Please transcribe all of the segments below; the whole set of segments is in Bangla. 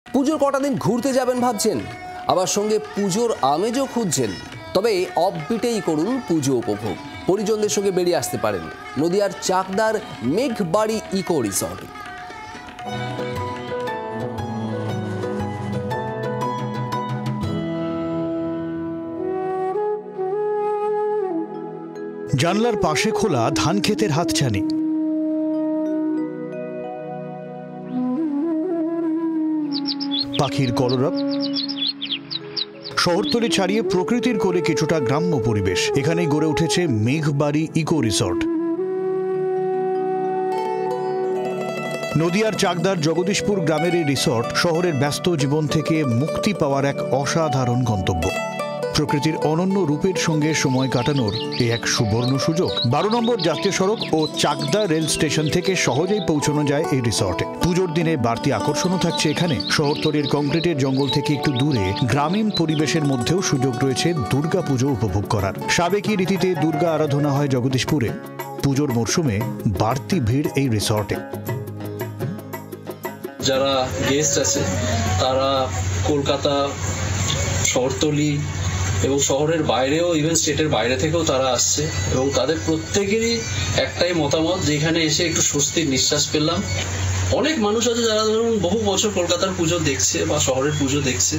পুজোর কটা দিন ঘুরতে যাবেন ভাবছেন, আবার সঙ্গে পুজোর আমেজও খুঁজছেন, তবে অফবিটেই করুন পুজো উপভোগ। পরিজনদের সঙ্গে বেরিয়ে আসতে পারেন নদিয়ার চাকদার মেঘবাড়ি ইকো রিসর্টে। জানলার পাশে খোলা ধান ক্ষেতের হাতছানি, পাখির কলরব, শহরতলি ছাড়িয়ে প্রকৃতির কোলে কিছুটা গ্রাম্য পরিবেশ। এখানেই গড়ে উঠেছে মেঘবাড়ি ইকো রিসর্ট। নদিয়ার চাকদার জগদীশপুর গ্রামের এই রিসর্ট শহরের ব্যস্ত জীবন থেকে মুক্তি পাওয়ার এক অসাধারণ গন্তব্য। প্রকৃতির অনন্য রূপের সঙ্গে সময় কাটানোর এই এক সুবর্ণ সুযোগ। 12 নম্বর জাতীয় সড়ক ও চাকদা রেল স্টেশন থেকে সহজেই পৌঁছানো যায় এই রিসর্টে। পুজোর দিনে বাড়তি আকর্ষণও থাকছে এখানে। শহরতলির কংক্রিটের জঙ্গল থেকে একটু দূরে গ্রামীণ পরিবেশের মধ্যেও সুযোগ রয়েছে দুর্গা পুজো উপভোগ করার। সাবেকি রীতিতে দুর্গা আরাধনা হয় জগদীশপুরে। পুজোর মরশুমে বাড়তি ভিড় এই রিসর্টে। যারা গেস্ট আছে তারা কলকাতা, শহরতলি এবং শহরের বাইরেও, ইভেন স্টেটের বাইরে থেকেও তারা আসছে এবং তাদের প্রত্যেকেরই একটাই মতামত যে এখানে এসে একটু স্বস্তির নিঃশ্বাস পেলাম। অনেক মানুষ আছে যারা ধরুন বহু বছর কলকাতার পুজো দেখছে বা শহরের পুজো দেখছে,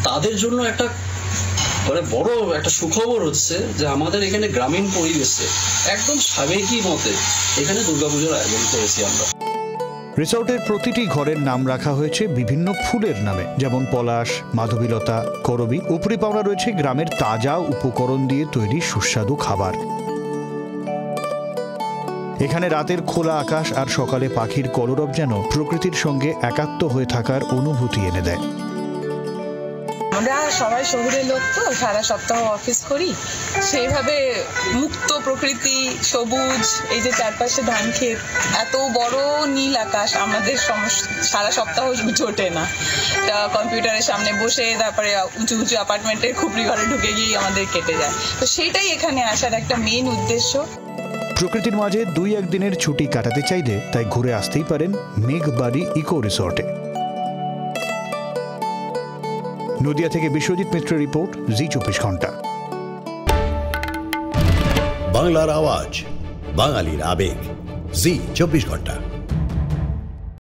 তাদের জন্য একটা বড় একটা সুখবর হচ্ছে যে আমাদের এখানে গ্রামীণ পরিবেশে একদম সাবেকি মতে এখানে দুর্গাপুজোর আয়োজন করেছি আমরা। রিসর্টের প্রতিটি ঘরের নাম রাখা হয়েছে বিভিন্ন ফুলের নামে, যেমন পলাশ, মাধবীলতা, করবী। উপরি পাওনা রয়েছে গ্রামের তাজা উপকরণ দিয়ে তৈরি সুস্বাদু খাবার। এখানে রাতের খোলা আকাশ আর সকালে পাখির কলরব যেন প্রকৃতির সঙ্গে একাত্ম হয়ে থাকার অনুভূতি এনে দেয়। আমরা সবাই শহরের লোক, তো সারা সপ্তাহ অফিস করি, সেইভাবে মুক্ত প্রকৃতি, সবুজ, এই যে চারপাশে ধান ক্ষেত, এত বড় নীল আকাশ আমাদের সারা সপ্তাহ জোটে না। কম্পিউটারের সামনে বসে তারপরে উঁচু উঁচু অ্যাপার্টমেন্টের খুপড়ি ঘরে ঢুকে গিয়ে আমাদের কেটে যায়। তো সেটাই এখানে আসার একটা মেইন উদ্দেশ্য। প্রকৃতির মাঝে 2-1 দিনের ছুটি কাটাতে চাইলে তাই ঘুরে আসতেই পারেন মেঘবাড়ি ইকো রিসর্টে। নদিয়া থেকে বিশ্বজিৎ মিত্রের রিপোর্ট, জি 24 ঘন্টা। বাংলার আওয়াজ, বাঙালির আবেগ, জি 24 ঘন্টা।